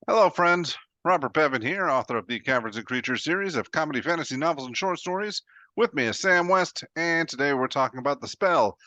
Hello, friends. Robert Bevan here, author of the Caverns Creatures series of comedy fantasy novels and short stories. With me is Sam West, and today we're talking about the spell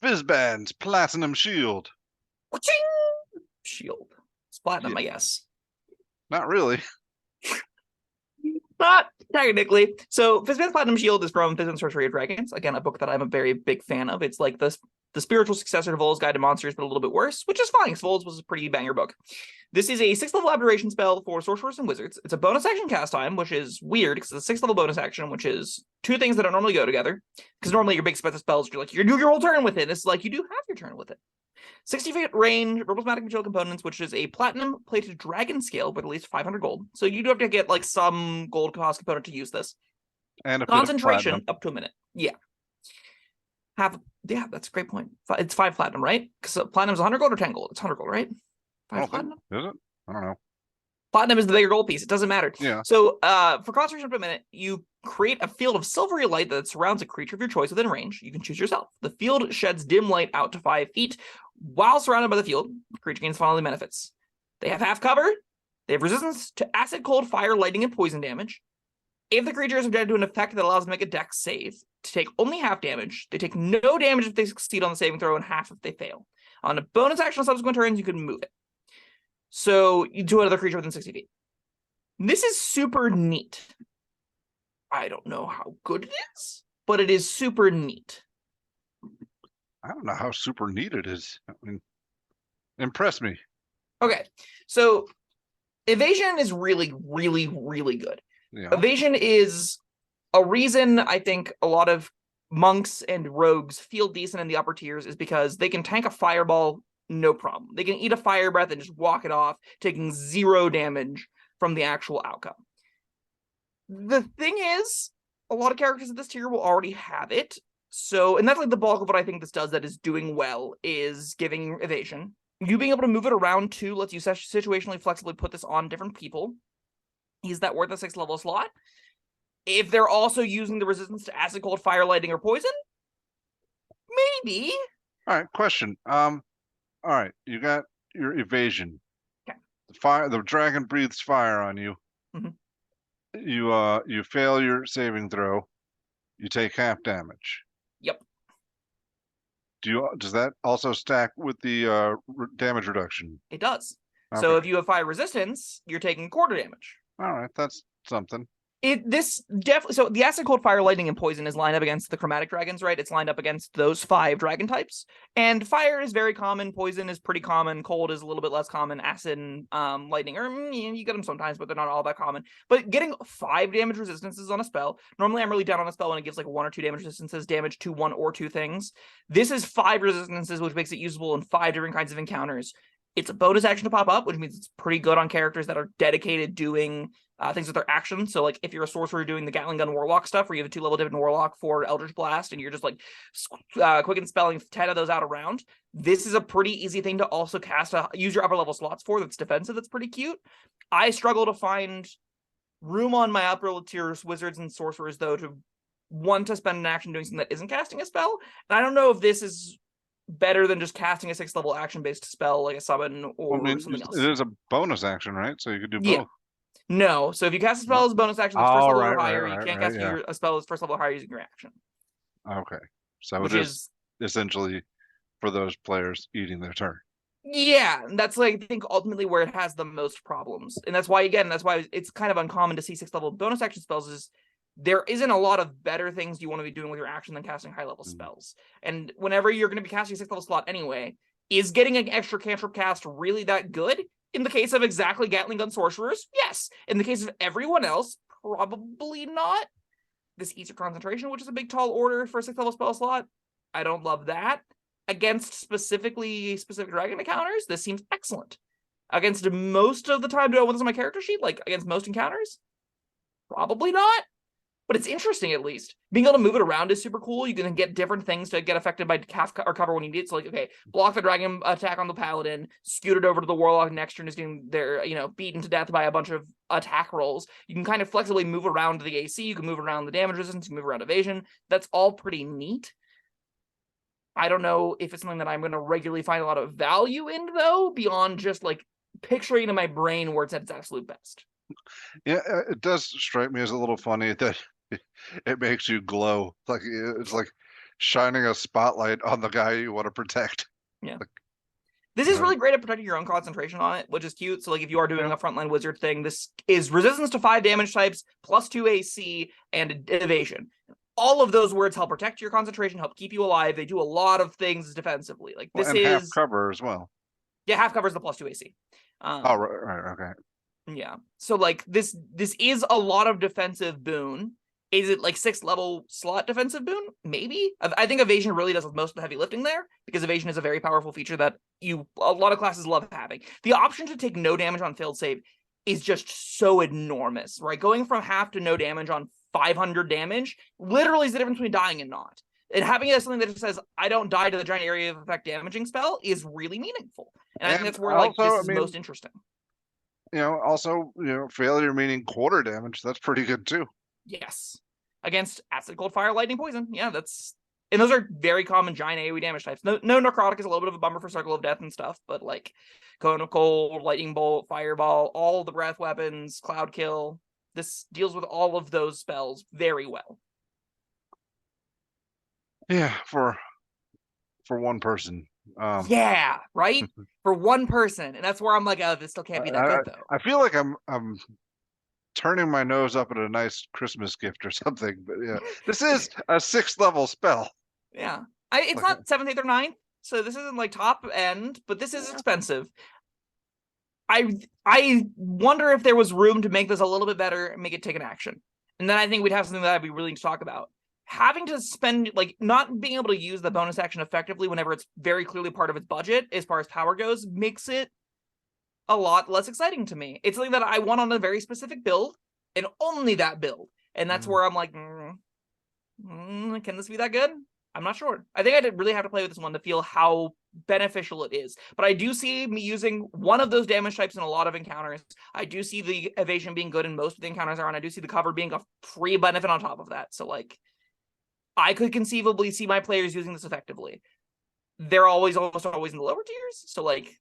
Fizban's Platinum Shield. Shield. It's platinum, Yeah, I guess. not really. Not technically. So Fizban's Platinum Shield is from Fizban Sorcery of Dragons. Again, a book that I'm a very big fan of. It's like the spiritual successor to Vol's Guide to Monsters, but a little bit worse, which is fine, because Vol's was a pretty banger book. This is a 6th level aberration spell for sorcerers and wizards. It's a bonus action cast time, which is weird, because it's a 6th level bonus action, which is two things that don't normally go together. Because normally your big expensive spells, you're like, you do your whole turn with it. This is like, you do have your turn with it. 60-foot range, problematic material components, which is a platinum plated dragon scale with at least 500 gold. So you do have to get like some gold cost component to use this. And a Concentration up to a minute. Yeah. Yeah, that's a great point. It's 5 platinum, right? Because platinum is 100 gold or 10 gold? It's 100 gold, right? 5 platinum? Is it? I don't know. Platinum is the bigger gold piece. It doesn't matter. Yeah. So for concentration up to a minute, you create a field of silvery light that surrounds a creature of your choice within range. You can choose yourself. The field sheds dim light out to 5 feet. While surrounded by the field, the creature gains following benefits. They have half cover. They have resistance to acid, cold, fire, lightning, and poison damage. If the creature is subjected to an effect that allows them to make a dex save, to take only half damage, they take no damage if they succeed on the saving throw and half if they fail. On a bonus action on subsequent turns, you can move it. So you do another creature within 60 feet. This is super neat. I don't know how good it is, but it is super neat. I don't know how super neat it is. I mean, impress me. Okay, so evasion is really, really, really good. Yeah. Evasion is a reason I think a lot of monks and rogues feel decent in the upper tiers is because they can tank a fireball, no problem. They can eat a fire breath and just walk it off, taking 0 damage from the actual outcome. The thing is, a lot of characters at this tier will already have it. So, and that's like the bulk of what I think this does that is doing well, is giving evasion. You being able to move it around too lets you situationally flexibly put this on different people. Is that worth a 6th level slot? If they're also using the resistance to acid, cold, fire, lightning, or poison, maybe. All right, question. All right, you got your evasion. Okay. The dragon breathes fire on you. Mm-hmm. You fail your saving throw. You take half damage. Yep. Does that also stack with the damage reduction? It does. Okay. So if you have fire resistance, you're taking quarter damage. All right, that's something. This definitely, so the acid, cold, fire, lightning, and poison is lined up against the chromatic dragons, right? It's lined up against those 5 dragon types. And fire is very common, poison is pretty common, cold is a little bit less common, acid and lightning, or you get them sometimes, but they're not all that common. But getting 5 damage resistances on a spell, normally I'm really down on a spell when it gives like 1 or 2 damage resistances, damage to 1 or 2 things. This is 5 resistances, which makes it usable in 5 different kinds of encounters. It's a bonus action to pop up, which means it's pretty good on characters that are dedicated doing things with their actions. So, like, if you're a sorcerer doing the Gatling Gun Warlock stuff, where you have a 2-level dip in Warlock for Eldritch Blast, and you're just, like, quick and spelling 10 of those out around, this is a pretty easy thing to also cast, use your upper-level slots for that's defensive, that's pretty cute. I struggle to find room on my upper-tier wizards and sorcerers, though, to want to spend an action doing something that isn't casting a spell. And I don't know if this is better than just casting a 6th level action-based spell, like a summon or something else. It is a bonus action, right? So you could do both. Yeah. No, so if you cast a spell as a bonus action that's first level or higher, you can't cast a spell as first level or higher using your action. Okay. So it is essentially for those players eating their turn. Yeah, that's like, I think ultimately where it has the most problems. And that's why it's kind of uncommon to see 6th level bonus action spells is there isn't a lot of better things you want to be doing with your action than casting high level spells. And whenever you're going to be casting a 6th level slot anyway, is getting an extra cantrip cast really that good? In the case of exactly Gatling Gun Sorcerers, yes. In the case of everyone else, probably not. This eats your concentration, which is a big tall order for a 6th level spell slot. I don't love that. Against specific dragon encounters, this seems excellent. Against most of the time, do I want this on my character sheet? Like, against most encounters? Probably not. But it's interesting, at least. Being able to move it around is super cool. You can get different things to get affected by cast or cover when you need it. So, like, okay, block the dragon attack on the paladin, scoot it over to the warlock next turn is doing their, beaten to death by a bunch of attack rolls. You can kind of flexibly move around the AC. You can move around the damage resistance. You can move around evasion. That's all pretty neat. I don't know if it's something that I'm going to regularly find a lot of value in, though, beyond just, like, picturing in my brain where it's at its absolute best. Yeah, it does strike me as a little funny that it makes you glow. Like it's like shining a spotlight on the guy you want to protect. Yeah. Like, This is really great at protecting your own concentration on it, which is cute. So, like, if you are doing a frontline wizard thing, this is resistance to 5 damage types, +2 AC, and evasion. All of those words help protect your concentration, help keep you alive. They do a lot of things defensively. Like, this and is... half cover as well. Yeah, half covers the +2 AC. Oh, right, okay. Yeah. So, like, this is a lot of defensive boon. Is it like 6th level slot defensive boon? Maybe. I think evasion really does most of the heavy lifting there, because evasion is a very powerful feature that a lot of classes love having. The option to take no damage on failed save is just so enormous, right? Going from half to no damage on 500 damage literally is the difference between dying and not. And having it as something that just says, I don't die to the giant area of effect damaging spell is really meaningful. And I think that's where, like, this is most interesting. Also, failure meaning quarter damage. That's pretty good too. Yes. Against acid, cold, fire, lightning, poison. Yeah, and those are very common giant AoE damage types. No necrotic is a little bit of a bummer for Circle of Death and stuff, but like Cone of Cold, Lightning Bolt, Fireball, all the breath weapons, Cloud Kill. This deals with all of those spells very well. Yeah, for one person. Yeah, right? For one person. And that's where I'm like, oh, this still can't be that good though. I feel like I'm turning my nose up at a nice Christmas gift or something, but yeah, this is a 6th level spell. Yeah, it's not 7th, 8th, or 9th, so this isn't like top end, but this is expensive. I wonder if there was room to make this a little bit better and make it take an action, and then I think we'd have something that I'd be willing to talk about. Having to spend, like, not being able to use the bonus action effectively whenever it's very clearly part of its budget as far as power goes makes it a lot less exciting to me. It's something that I want on a very specific build, and only that build. And that's where I'm like, can this be that good? I'm not sure. I think I'd really have to play with this one to feel how beneficial it is. But I do see me using one of those damage types in a lot of encounters. I do see the evasion being good in most of the encounters are on. I do see the cover being a free benefit on top of that. So, like, I could conceivably see my players using this effectively. They're almost always in the lower tiers. So, like,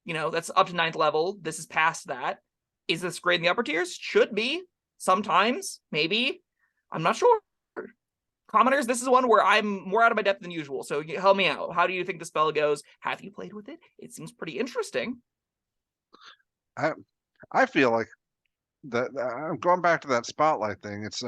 that's up to 9th level. This is past that. Is this great in the upper tiers? Should be. Sometimes. Maybe. I'm not sure. Commoners, this is one where I'm more out of my depth than usual. So help me out. How do you think the spell goes? Have you played with it? It seems pretty interesting. I feel like that I'm going back to that spotlight thing. It's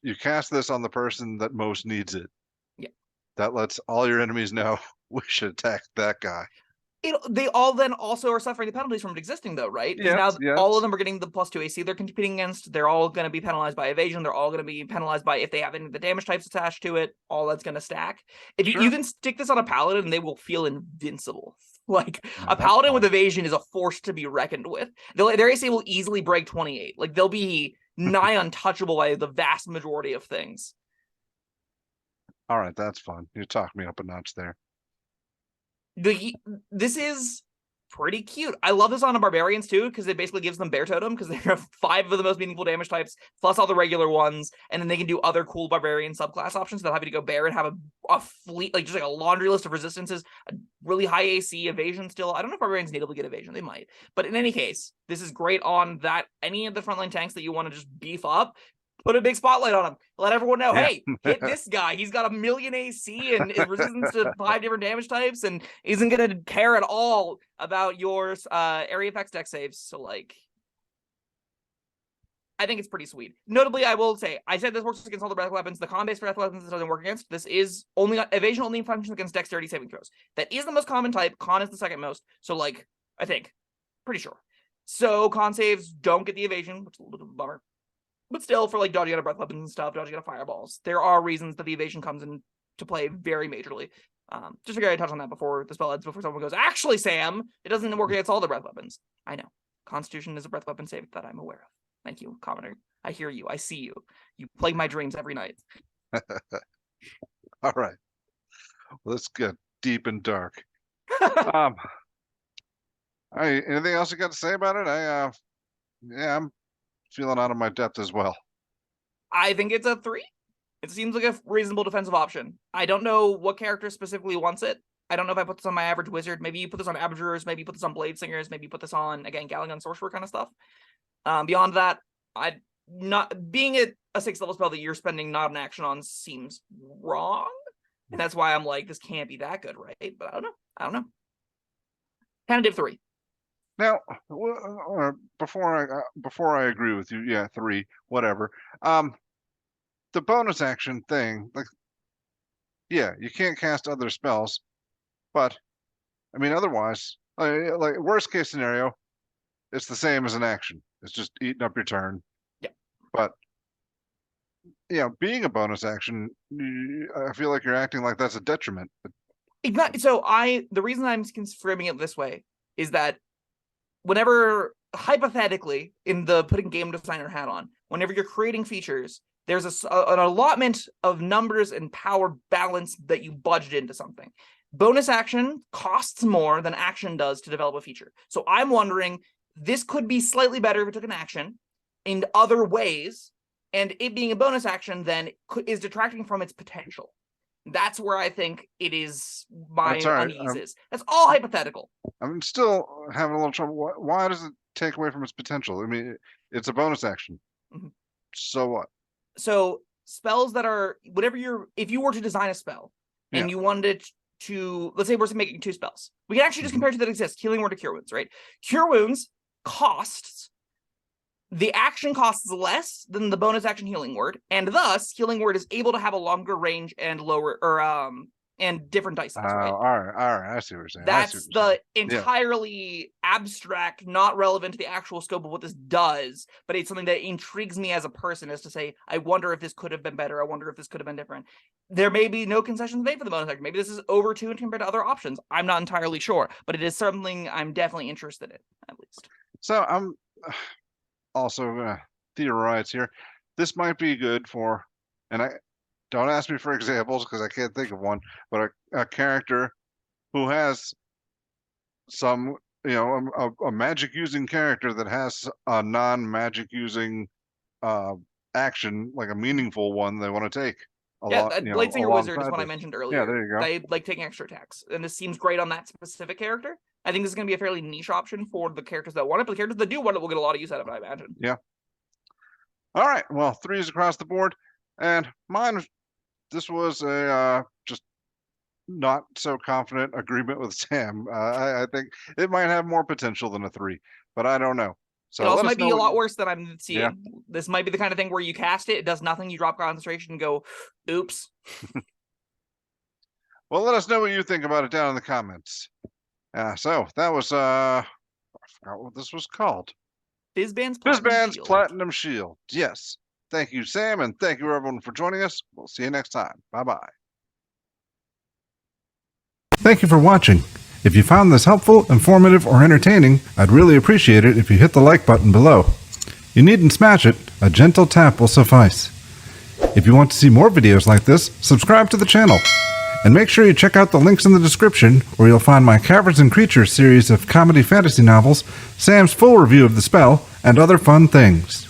you cast this on the person that most needs it. Yeah. That lets all your enemies know we should attack that guy. They all then also are suffering the penalties from it existing, though, right? Because now all of them are getting the +2 AC they're competing against. They're all going to be penalized by evasion. They're all going to be penalized by if they have any of the damage types attached to it. All that's going to stack. If you can stick this on a paladin, they will feel invincible. Like, a paladin with evasion is a force to be reckoned with. Their AC will easily break 28. Like, they'll be nigh untouchable by the vast majority of things. All right, that's fun. You talked me up a notch there. This is pretty cute. I love this on the barbarians too, because it basically gives them bear totem, because they have 5 of the most meaningful damage types plus all the regular ones, and then they can do other cool barbarian subclass options. They'll have you to go bear and have a fleet, like just like a laundry list of resistances, a really high AC evasion still. I don't know if barbarians need to get evasion. They might, but in any case, this is great on that. Any of the frontline tanks that you want to just beef up, put a big spotlight on him. Let everyone know, hey, hit this guy. He's got 1,000,000 AC and is resistant to 5 different damage types and isn't going to care at all about your area effects deck saves. So, like, I think it's pretty sweet. Notably, I will say, I said this works against all the breath weapons. The con-based breath weapons it doesn't work against. This is evasion only functions against dexterity saving throws. That is the most common type. Con is the second most. So, like, I think. Pretty sure. So, con saves don't get the evasion, which is a little bit of a bummer. But still, for like dodging out of breath weapons and stuff, dodging out of fireballs, there are reasons that the evasion comes into play very majorly. Just figure I touch on that before the spell ends, before someone goes, actually, Sam, it doesn't work against all the breath weapons. I know. Constitution is a breath weapon save that I'm aware of. Thank you, Commoner. I hear you. I see you. You plague my dreams every night. All right. Let's get deep and dark. Anything else you got to say about it? I'm feeling out of my depth as well. I think it's a 3. It seems like a reasonable defensive option. I don't know what character specifically wants it. I don't know if I put this on my average wizard. Maybe you put this on Abjurers, maybe you put this on Blade Singers, maybe you put this on, again, Galagon Sorcerer kind of stuff. Beyond that, I'd not being a 6th level spell that you're spending not an action on seems wrong. And that's why I'm like, this can't be that good, right? But I don't know. Tentative 3. Now, before I agree with you, yeah, 3, whatever. The bonus action thing, like, yeah, you can't cast other spells, but I mean, otherwise, like worst case scenario, it's the same as an action. It's just eating up your turn. Yeah. But being a bonus action, I feel like you're acting like that's a detriment. So the reason I'm framing it this way is that whenever, hypothetically, in the putting game designer hat on, whenever you're creating features, there's an allotment of numbers and power balance that you budget into something. Bonus action costs more than action does to develop a feature. So I'm wondering, this could be slightly better if it took an action in other ways, and it being a bonus action then is detracting from its potential. That's where I think it is my unease is. That's all hypothetical. I'm still having a little trouble. Why does it take away from its potential? I mean, it's a bonus action. Mm-hmm. So what? So spells that are if you were to design a spell and you wanted to, let's say we're making 2 spells, we can actually just compare 2 that exist: Healing Word to Cure Wounds, right? Cure Wounds costs, the action costs less than the bonus action Healing Word, and thus Healing Word is able to have a longer range and lower and different dice size, right? All right, I see what you're saying. That's the entirely abstract, not relevant to the actual scope of what this does, but it's something that intrigues me as a person, as to say, I wonder if this could have been better. I wonder if this could have been different. There may be no concessions made for the bonus action. Maybe this is overtuned compared to other options. I'm not entirely sure, but it is something I'm definitely interested in, at least. So I'm also gonna theorize here. This might be good for, and I don't ask me for examples because I can't think of one, but a character who has some, a magic using character that has a non-magic using action, like a meaningful one they want to take. Blade Singer Wizard is what I mentioned earlier. Yeah, there you go. They like taking extra attacks, and this seems great on that specific character. I think this is going to be a fairly niche option for the characters that want it, but the characters that do want it will get a lot of use out of it, I imagine. Yeah. All right. Well, 3s across the board, and mine. This was a just not so confident agreement with Sam. I think it might have more potential than a 3, but I don't know. So it also might be a lot worse than I'm seeing. Yeah. This might be the kind of thing where you cast it, it does nothing, you drop concentration and go, oops. Well, let us know what you think about it down in the comments. So that was, I forgot what this was called. Fizban's Platinum Shield. Yes. Thank you, Sam, and thank you, everyone, for joining us. We'll see you next time. Bye-bye. Thank you for watching. If you found this helpful, informative, or entertaining, I'd really appreciate it if you hit the like button below. You needn't smash it. A gentle tap will suffice. If you want to see more videos like this, subscribe to the channel. And make sure you check out the links in the description, where you'll find my Caverns Creatures series of comedy fantasy novels, Sam's full review of the spell, and other fun things.